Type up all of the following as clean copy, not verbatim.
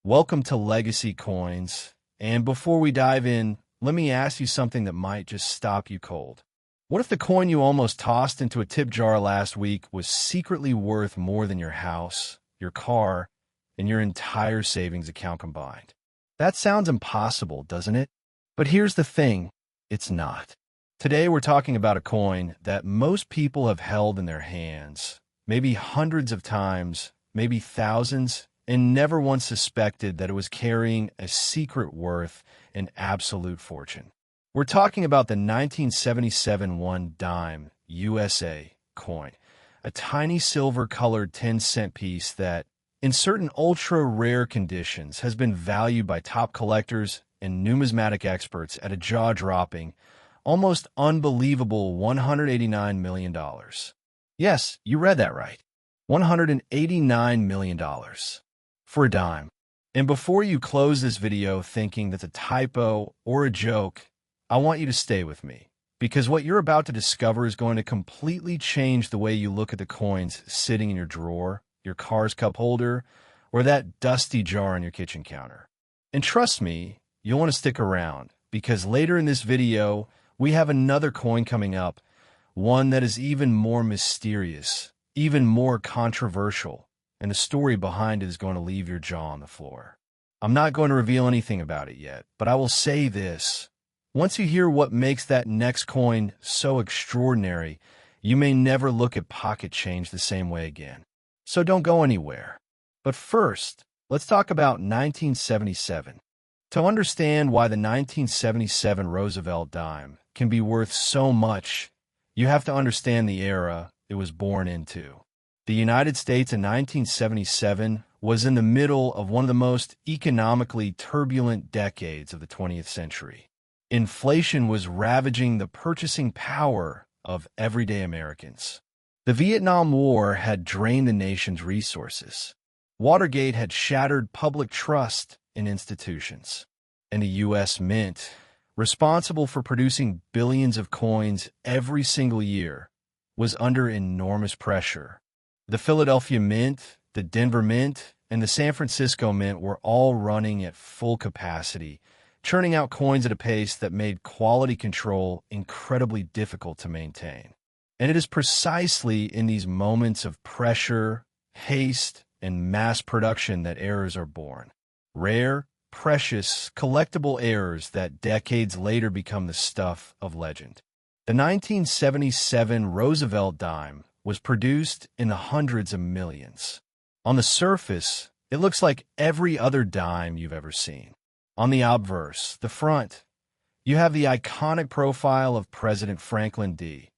Welcome to Legacy Coins. And before we dive in, let me ask you something that might just stop you cold. What if the coin you almost tossed into a tip jar last week was secretly worth more than your house, your car, and your entire savings account combined? That sounds impossible, doesn't it? But here's the thing, it's not. Today we're talking about a coin that most people have held in their hands, maybe hundreds of times, maybe thousands, and never once suspected that it was carrying a secret worth and absolute fortune. We're talking about the 1977 1 dime USA coin, a tiny silver-colored 10-cent piece that, in certain ultra-rare conditions, has been valued by top collectors and numismatic experts at a jaw-dropping, almost unbelievable $189 million. Yes, you read that right. $189 million. For a dime. And before you close this video thinking that's a typo or a joke, I want you to stay with me, because what you're about to discover is going to completely change the way you look at the coins sitting in your drawer, your car's cup holder, or that dusty jar on your kitchen counter. And trust me, you'll want to stick around, because later in this video, we have another coin coming up, one that is even more mysterious, even more controversial, and the story behind it is going to leave your jaw on the floor. I'm not going to reveal anything about it yet, but I will say this. Once you hear what makes that next coin so extraordinary, you may never look at pocket change the same way again. So don't go anywhere. But first, let's talk about 1977. To understand why the 1977 Roosevelt Dime can be worth so much, you have to understand the era it was born into. The United States in 1977 was in the middle of one of the most economically turbulent decades of the 20th century. Inflation was ravaging the purchasing power of everyday Americans. The Vietnam War had drained the nation's resources. Watergate had shattered public trust in institutions. And the U.S. Mint, responsible for producing billions of coins every single year, was under enormous pressure. The Philadelphia Mint, the Denver Mint, and the San Francisco Mint were all running at full capacity, churning out coins at a pace that made quality control incredibly difficult to maintain. And it is precisely in these moments of pressure, haste, and mass production that errors are born. Rare, precious, collectible errors that decades later become the stuff of legend. The 1977 Roosevelt Dime was produced in the hundreds of millions. On the surface, it looks like every other dime you've ever seen. On the obverse, the front, you have the iconic profile of President Franklin D.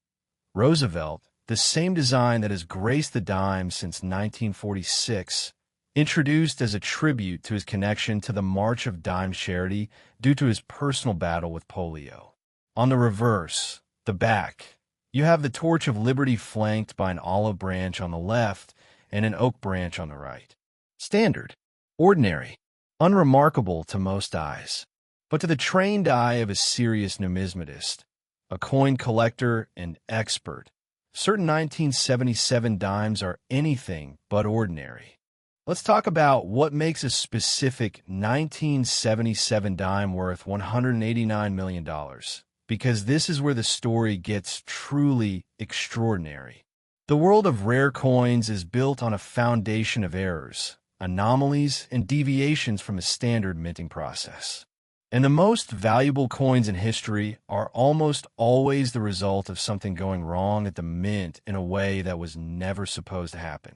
Roosevelt, the same design that has graced the dime since 1946, introduced as a tribute to his connection to the March of Dimes charity due to his personal battle with polio. On the reverse, the back, you have the Torch of Liberty flanked by an olive branch on the left and an oak branch on the right. Standard, ordinary, unremarkable to most eyes. But to the trained eye of a serious numismatist, a coin collector and expert, certain 1977 dimes are anything but ordinary. Let's talk about what makes a specific 1977 dime worth $189 million. Because this is where the story gets truly extraordinary. The world of rare coins is built on a foundation of errors, anomalies, and deviations from a standard minting process. And the most valuable coins in history are almost always the result of something going wrong at the mint in a way that was never supposed to happen.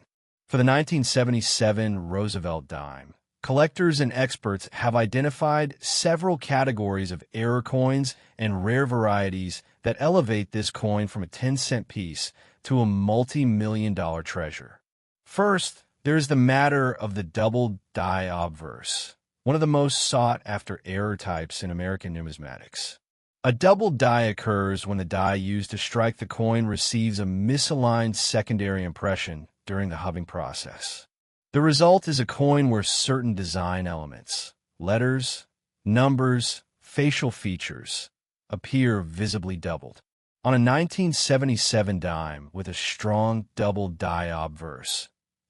For the 1977 Roosevelt Dime, collectors and experts have identified several categories of error coins and rare varieties that elevate this coin from a 10-cent piece to a multi-million-dollar treasure. First, there's the matter of the double die obverse, one of the most sought-after error types in American numismatics. A double die occurs when the die used to strike the coin receives a misaligned secondary impression during the hubbing process. The result is a coin where certain design elements, letters, numbers, facial features, appear visibly doubled. On a 1977 dime with a strong double die obverse,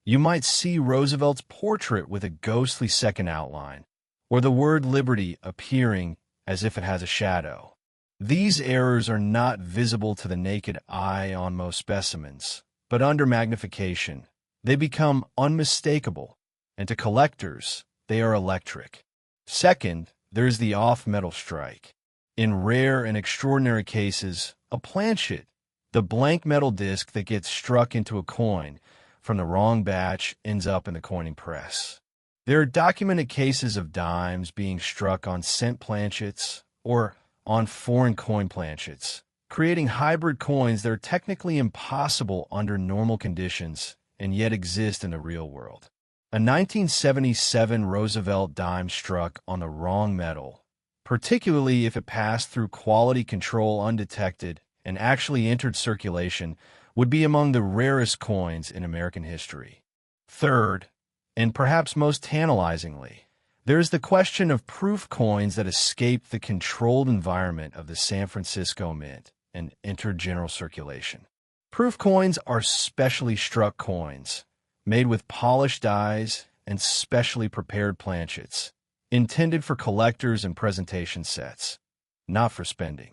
You might see Roosevelt's portrait with a ghostly second outline, or the word liberty appearing as if it has a shadow. These errors are not visible to the naked eye on most specimens, but under magnification, they become unmistakable, and to collectors, they are electric. Second, there's the off-metal strike. In rare and extraordinary cases, a planchet, the blank metal disc that gets struck into a coin from the wrong batch, ends up in the coining press. There are documented cases of dimes being struck on cent planchets or on foreign coin planchets, creating hybrid coins that are technically impossible under normal conditions and yet exist in the real world. A 1977 Roosevelt Dime struck on the wrong metal, particularly if it passed through quality control undetected and actually entered circulation, would be among the rarest coins in American history. Third, and perhaps most tantalizingly, there is the question of proof coins that escaped the controlled environment of the San Francisco Mint and entered general circulation. Proof coins are specially struck coins, made with polished dies and specially prepared planchets, intended for collectors and presentation sets, not for spending.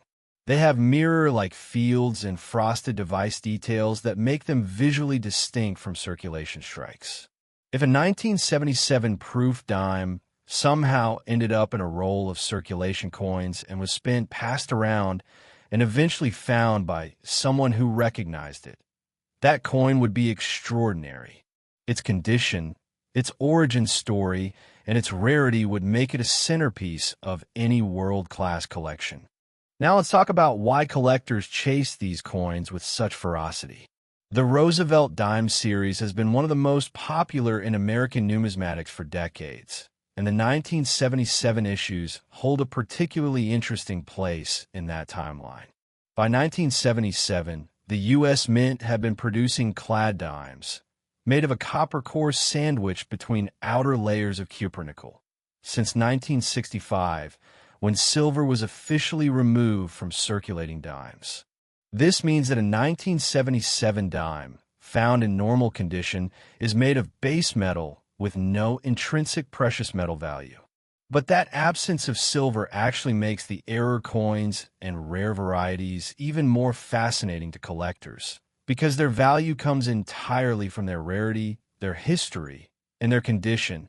They have mirror-like fields and frosted device details that make them visually distinct from circulation strikes. If a 1977 proof dime somehow ended up in a roll of circulation coins and was passed around and eventually found by someone who recognized it, that coin would be extraordinary. Its condition, its origin story, and its rarity would make it a centerpiece of any world-class collection. Now let's talk about why collectors chase these coins with such ferocity. The Roosevelt Dime series has been one of the most popular in American numismatics for decades, and the 1977 issues hold a particularly interesting place in that timeline. By 1977, the U.S. Mint had been producing clad dimes, made of a copper core sandwiched between outer layers of cupronickel, since 1965, when silver was officially removed from circulating dimes. This means that a 1977 dime, found in normal condition, is made of base metal with no intrinsic precious metal value. But that absence of silver actually makes the error coins and rare varieties even more fascinating to collectors, because their value comes entirely from their rarity, their history, and their condition,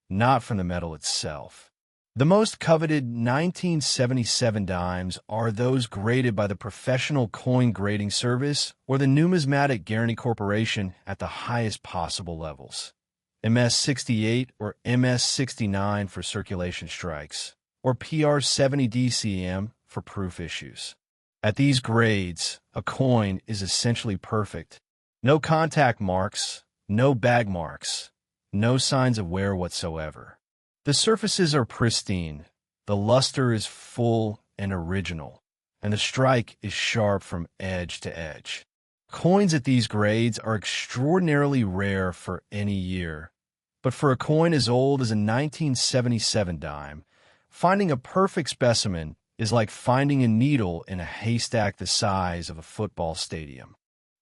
not from the metal itself. The most coveted 1977 dimes are those graded by the Professional Coin Grading Service or the Numismatic Guarantee Corporation at the highest possible levels. MS-68 or MS-69 for circulation strikes, or PR-70 DCM for proof issues. At these grades, a coin is essentially perfect. No contact marks, no bag marks, no signs of wear whatsoever. The surfaces are pristine, the luster is full and original, and the strike is sharp from edge to edge. Coins at these grades are extraordinarily rare for any year, but for a coin as old as a 1977 dime, finding a perfect specimen is like finding a needle in a haystack the size of a football stadium.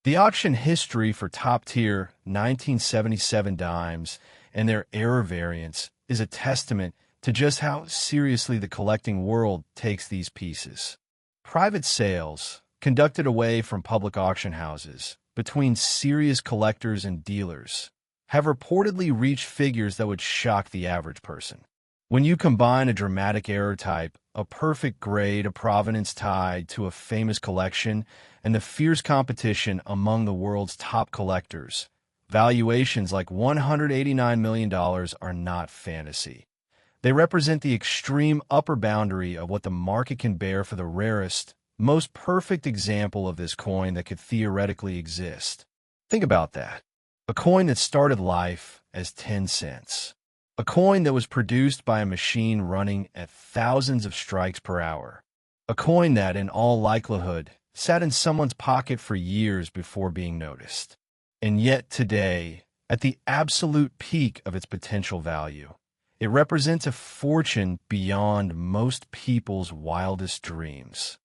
The auction history for top-tier 1977 dimes and their error variants is a testament to just how seriously the collecting world takes these pieces. Private sales, conducted away from public auction houses, between serious collectors and dealers, have reportedly reached figures that would shock the average person. When you combine a dramatic error type, a perfect grade, a provenance tied to a famous collection, and the fierce competition among the world's top collectors, valuations like $189 million are not fantasy. They represent the extreme upper boundary of what the market can bear for the rarest, most perfect example of this coin that could theoretically exist. Think about that. A coin that started life as 10 cents. A coin that was produced by a machine running at thousands of strikes per hour. A coin that, in all likelihood, sat in someone's pocket for years before being noticed. And yet today, at the absolute peak of its potential value, it represents a fortune beyond most people's wildest dreams.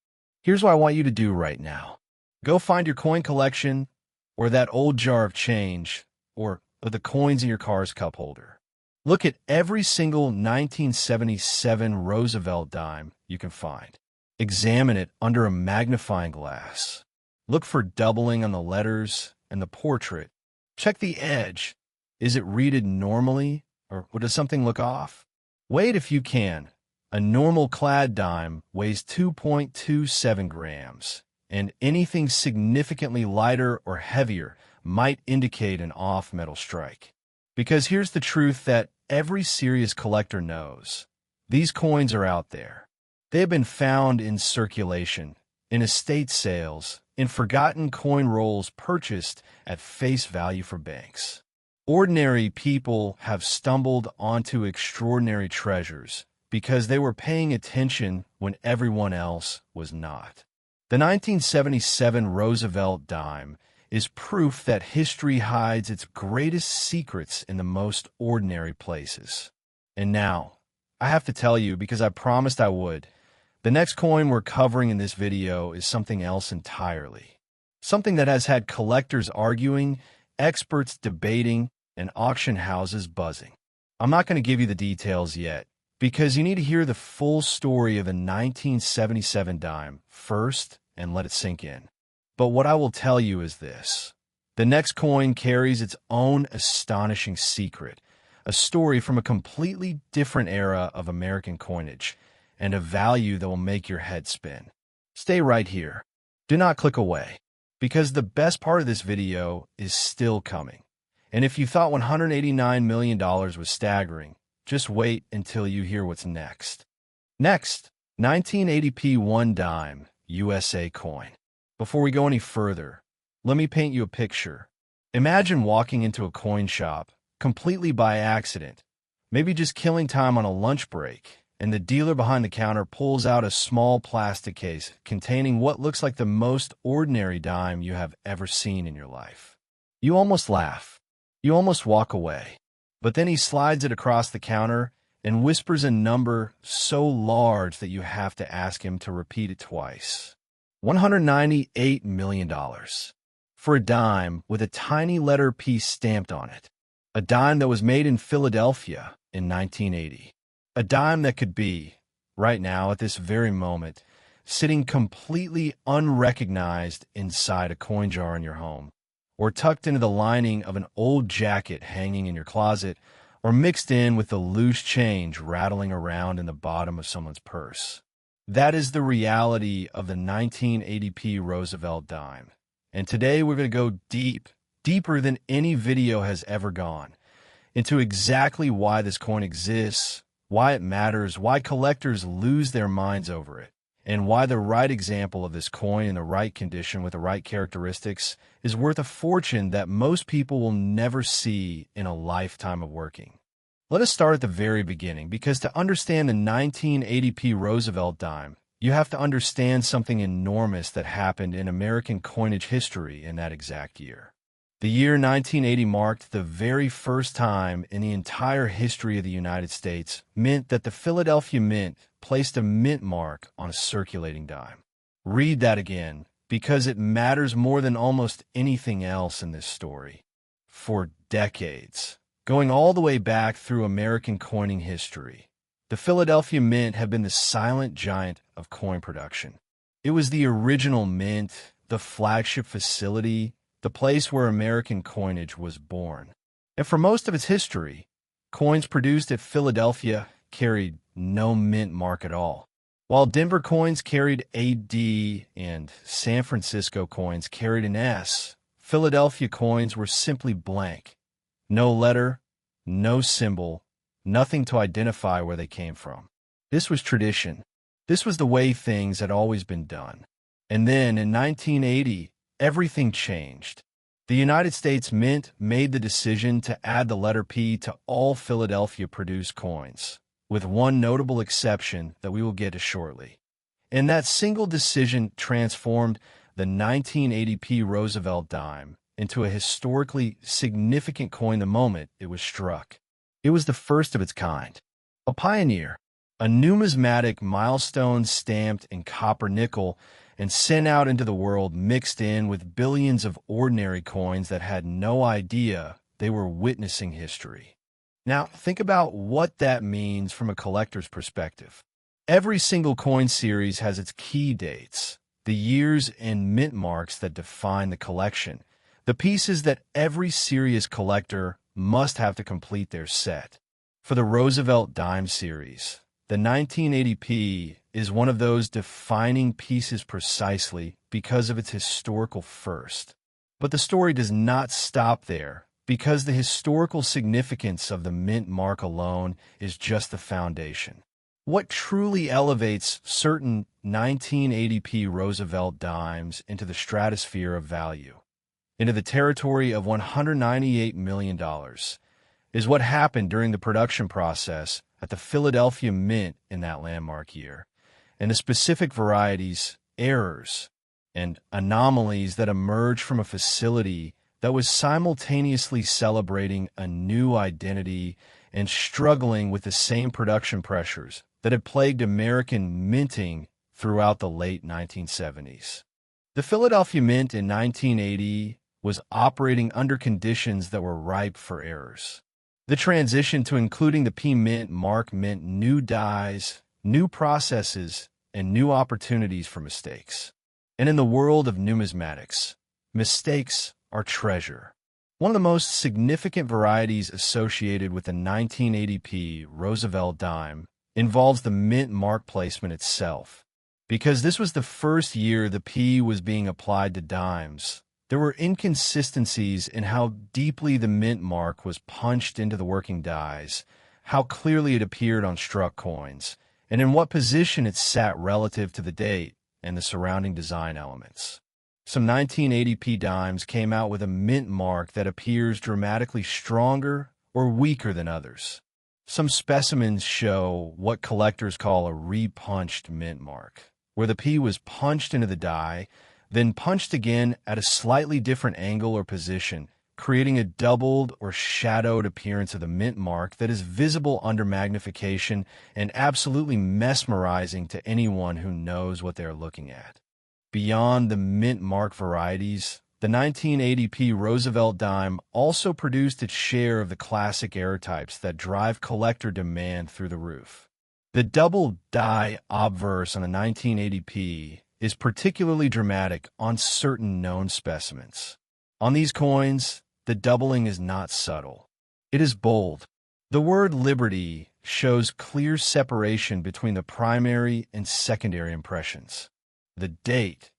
Here's what I want you to do right now. Go find your coin collection, or that old jar of change, or of the coins in your car's cup holder. Look at every single 1977 Roosevelt dime you can find. Examine it under a magnifying glass. Look for doubling on the letters and the portrait. Check the edge. Is it readed normally, or does something look off? Weigh it if you can. A normal clad dime weighs 2.27 grams, and anything significantly lighter or heavier might indicate an off metal strike. Because here's the truth that every serious collector knows. These coins are out there. They have been found in circulation, in estate sales, in forgotten coin rolls purchased at face value for banks. Ordinary people have stumbled onto extraordinary treasures because they were paying attention when everyone else was not. The 1977 Roosevelt Dime is proof that history hides its greatest secrets in the most ordinary places. And now, I have to tell you, because I promised I would, the next coin we're covering in this video is something else entirely. Something that has had collectors arguing, experts debating, and auction houses buzzing. I'm not going to give you the details yet, because you need to hear the full story of the 1977 dime first and let it sink in. But what I will tell you is this. The next coin carries its own astonishing secret, a story from a completely different era of American coinage, and a value that will make your head spin. Stay right here. Do not click away, because the best part of this video is still coming. And if you thought $189 million was staggering, just wait until you hear what's next. Next, 1980p 1 dime USA coin. Before we go any further, let me paint you a picture. Imagine walking into a coin shop, completely by accident, maybe just killing time on a lunch break, and the dealer behind the counter pulls out a small plastic case containing what looks like the most ordinary dime you have ever seen in your life. You almost laugh. You almost walk away. But then he slides it across the counter and whispers a number so large that you have to ask him to repeat it twice. $198 million. For a dime with a tiny letter P stamped on it. A dime that was made in Philadelphia in 1980. A dime that could be, right now at this very moment, sitting completely unrecognized inside a coin jar in your home, or tucked into the lining of an old jacket hanging in your closet, or mixed in with the loose change rattling around in the bottom of someone's purse. That is the reality of the 1980p Roosevelt Dime. And today we're going to go deeper than any video has ever gone, into exactly why this coin exists, why it matters, why collectors lose their minds over it, and why the right example of this coin in the right condition with the right characteristics is worth a fortune that most people will never see in a lifetime of working. Let us start at the very beginning, because to understand the 1980p Roosevelt Dime, you have to understand something enormous that happened in American coinage history in that exact year. The year 1980 marked the very first time in the entire history of the United States Mint that the Philadelphia Mint placed a mint mark on a circulating dime. Read that again, because it matters more than almost anything else in this story. For decades, going all the way back through American coining history, the Philadelphia Mint had been the silent giant of coin production. It was the original mint, the flagship facility, the place where American coinage was born. And for most of its history, coins produced at Philadelphia carried no mint mark at all. While Denver coins carried a D and San Francisco coins carried an S, Philadelphia coins were simply blank. No letter, no symbol, nothing to identify where they came from. This was tradition. This was the way things had always been done. And then in 1980, everything changed. The United States Mint made the decision to add the letter P to all Philadelphia-produced coins, with one notable exception that we will get to shortly. And that single decision transformed the 1980p Roosevelt Dime into a historically significant coin the moment it was struck. It was the first of its kind, a pioneer, a numismatic milestone stamped in copper nickel and sent out into the world mixed in with billions of ordinary coins that had no idea they were witnessing history. Now, think about what that means from a collector's perspective. Every single coin series has its key dates, the years and mint marks that define the collection, the pieces that every serious collector must have to complete their set. For the Roosevelt Dime series, the 1980p is one of those defining pieces precisely because of its historical first. But the story does not stop there, because the historical significance of the mint mark alone is just the foundation. What truly elevates certain 1980p Roosevelt dimes into the stratosphere of value, into the territory of $198 million, is what happened during the production process at the Philadelphia Mint in that landmark year, and the specific varieties, errors, and anomalies that emerged from a facility that was simultaneously celebrating a new identity and struggling with the same production pressures that had plagued American minting throughout the late 1970s. The Philadelphia Mint in 1980 was operating under conditions that were ripe for errors. The transition to including the P-Mint mark meant new dies, new processes, and new opportunities for mistakes. And in the world of numismatics, mistakes are treasure. One of the most significant varieties associated with the 1980p Roosevelt Dime involves the mint mark placement itself. Because this was the first year the P was being applied to dimes, there were inconsistencies in how deeply the mint mark was punched into the working dies, how clearly it appeared on struck coins, and in what position it sat relative to the date and the surrounding design elements. Some 1980p dimes came out with a mint mark that appears dramatically stronger or weaker than others. Some specimens show what collectors call a repunched mint mark, where the P was punched into the die, then punched again at a slightly different angle or position, creating a doubled or shadowed appearance of the mint mark that is visible under magnification and absolutely mesmerizing to anyone who knows what they are looking at. Beyond the mint mark varieties, the 1980p Roosevelt Dime also produced its share of the classic error types that drive collector demand through the roof. The double die obverse on the 1980p is particularly dramatic on certain known specimens. On these coins, the doubling is not subtle. It is bold. The word liberty shows clear separation between the primary and secondary impressions. The date,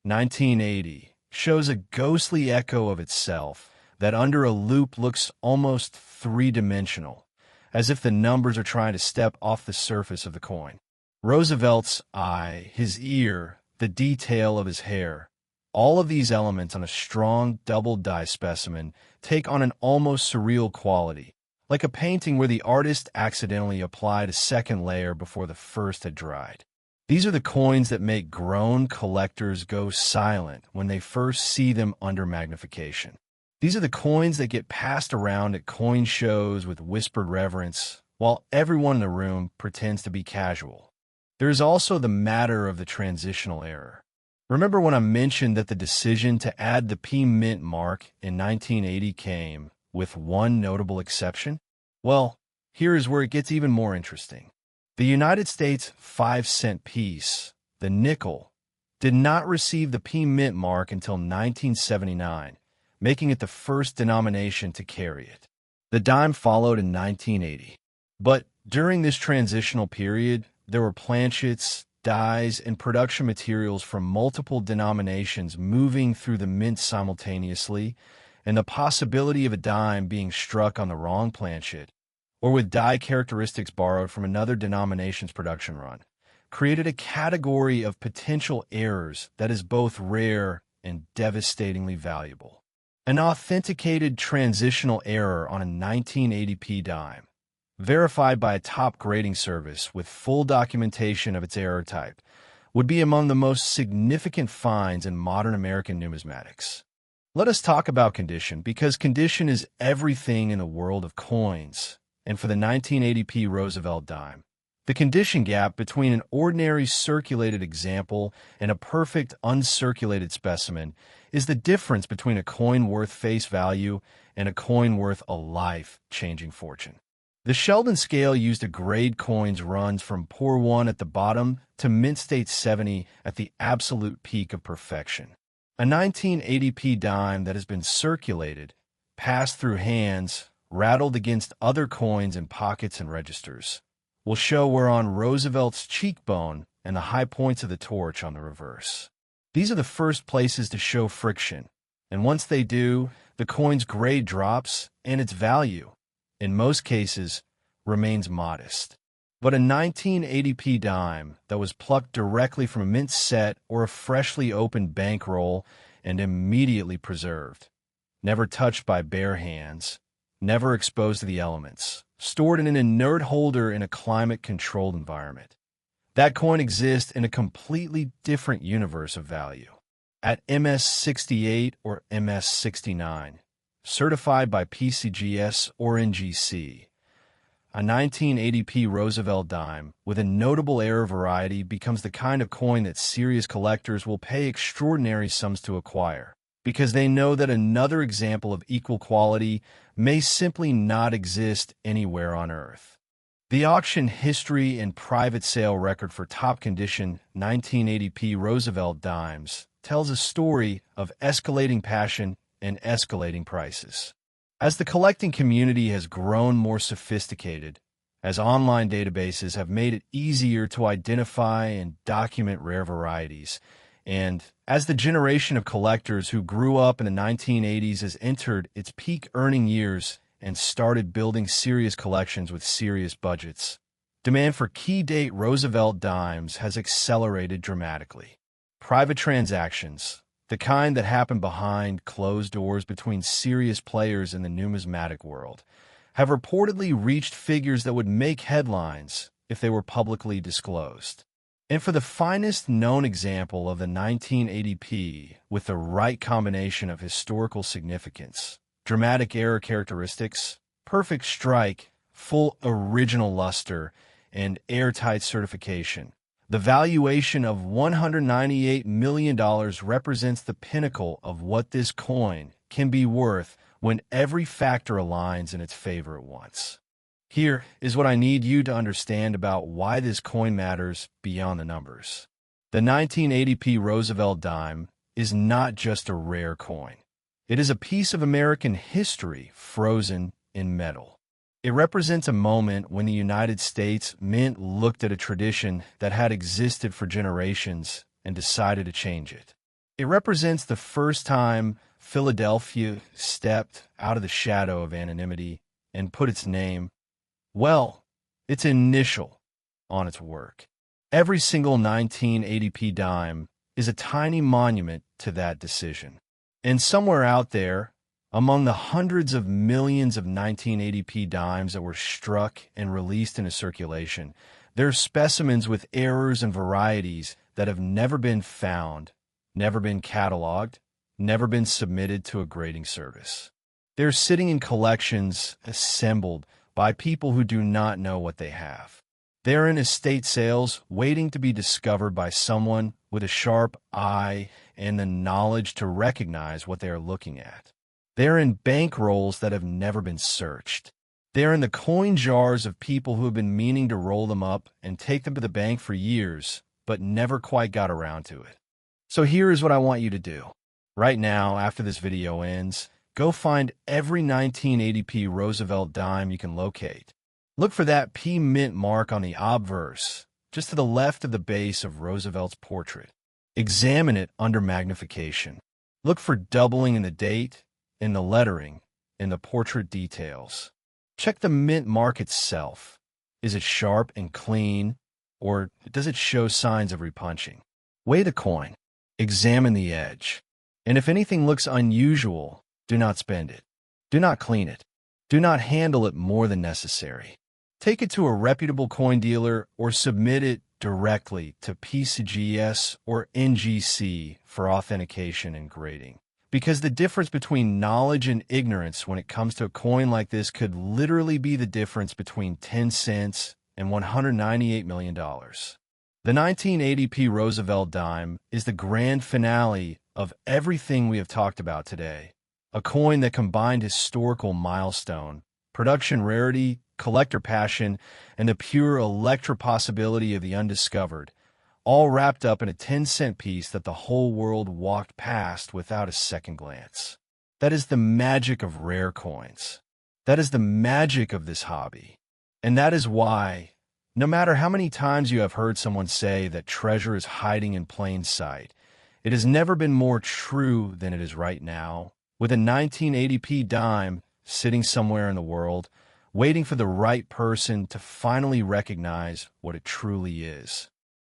1980, shows a ghostly echo of itself that under a loop looks almost three-dimensional, as if the numbers are trying to step off the surface of the coin. Roosevelt's eye, his ear, the detail of his hair, all of these elements on a strong double die specimen take on an almost surreal quality, like a painting where the artist accidentally applied a second layer before the first had dried. These are the coins that make grown collectors go silent when they first see them under magnification. These are the coins that get passed around at coin shows with whispered reverence, while everyone in the room pretends to be casual. There is also the matter of the transitional error. Remember when I mentioned that the decision to add the P-Mint mark in 1980 came with one notable exception? Well, here is where it gets even more interesting. The United States 5-cent piece, the nickel, did not receive the P-Mint mark until 1979, making it the first denomination to carry it. The dime followed in 1980. But during this transitional period, there were planchets, dies, and production materials from multiple denominations moving through the mint simultaneously, and the possibility of a dime being struck on the wrong planchet, or with die characteristics borrowed from another denomination's production run, created a category of potential errors that is both rare and devastatingly valuable. An authenticated transitional error on a 1980p dime, verified by a top grading service with full documentation of its error type, would be among the most significant finds in modern American numismatics. Let us talk about condition, because condition is everything in the world of coins. And for the 1980p Roosevelt Dime, The condition gap between an ordinary circulated example and a perfect uncirculated specimen is the difference between a coin worth face value and a coin worth a life-changing fortune. The Sheldon scale used to grade coins runs from poor 1 at the bottom to mint state 70 at the absolute peak of perfection. A 1980p dime that has been circulated, passed through hands, rattled against other coins in pockets and registers, will show we're on Roosevelt's cheekbone and the high points of the torch on the reverse. These are the first places to show friction, and once they do, the coin's grade drops and its value, in most cases, remains modest. But a 1980p dime that was plucked directly from a mint set or a freshly opened bankroll and immediately preserved, never touched by bare hands, never exposed to the elements, stored in an inert holder in a climate-controlled environment. That coin exists in a completely different universe of value. At MS-68 or MS-69, certified by PCGS or NGC, a 1980p Roosevelt Dime with a notable error variety becomes the kind of coin that serious collectors will pay extraordinary sums to acquire, because they know that another example of equal quality may simply not exist anywhere on Earth. The auction history and private sale record for top condition 1980p Roosevelt Dimes tells a story of escalating passion and escalating prices. As the collecting community has grown more sophisticated, as online databases have made it easier to identify and document rare varieties, and as the generation of collectors who grew up in the 1980s has entered its peak earning years and started building serious collections with serious budgets, demand for key-date Roosevelt Dimes has accelerated dramatically. Private transactions, the kind that happen behind closed doors between serious players in the numismatic world, have reportedly reached figures that would make headlines if they were publicly disclosed. And for the finest known example of the 1980p with the right combination of historical significance, dramatic error characteristics, perfect strike, full original luster, and airtight certification, the valuation of $198 million represents the pinnacle of what this coin can be worth when every factor aligns in its favor at once. Here is what I need you to understand about why this coin matters beyond the numbers. The 1980p Roosevelt Dime is not just a rare coin. It is a piece of American history frozen in metal. It represents a moment when the United States Mint looked at a tradition that had existed for generations and decided to change it. It represents the first time Philadelphia stepped out of the shadow of anonymity and put its name, well, its initial, on its work. Every single 1980p dime is a tiny monument to that decision. And somewhere out there, among the hundreds of millions of 1980p dimes that were struck and released into circulation, there are specimens with errors and varieties that have never been found, never been cataloged, never been submitted to a grading service. They're sitting in collections assembled by people who do not know what they have. They're in estate sales waiting to be discovered by someone with a sharp eye and the knowledge to recognize what they are looking at. They're in bankrolls that have never been searched. They're in the coin jars of people who have been meaning to roll them up and take them to the bank for years, but never quite got around to it. So here is what I want you to do. Right now, after this video ends, go find every 1980p Roosevelt dime you can locate. Look for that P mint mark on the obverse, just to the left of the base of Roosevelt's portrait. Examine it under magnification. Look for doubling in the date, in the lettering, in the portrait details. Check the mint mark itself. Is it sharp and clean, or does it show signs of repunching? Weigh the coin. Examine the edge. And if anything looks unusual, do not spend it. Do not clean it. Do not handle it more than necessary. Take it to a reputable coin dealer or submit it directly to PCGS or NGC for authentication and grading. Because the difference between knowledge and ignorance when it comes to a coin like this could literally be the difference between 10 cents and $198 million. The 1980p Roosevelt Dime is the grand finale of everything we have talked about today. A coin that combined historical milestone, production rarity, collector passion, and the pure electra possibility of the undiscovered, all wrapped up in a 10-cent piece that the whole world walked past without a second glance. That is the magic of rare coins. That is the magic of this hobby. And that is why, no matter how many times you have heard someone say that treasure is hiding in plain sight, it has never been more true than it is right now, with a 1980p dime sitting somewhere in the world, waiting for the right person to finally recognize what it truly is.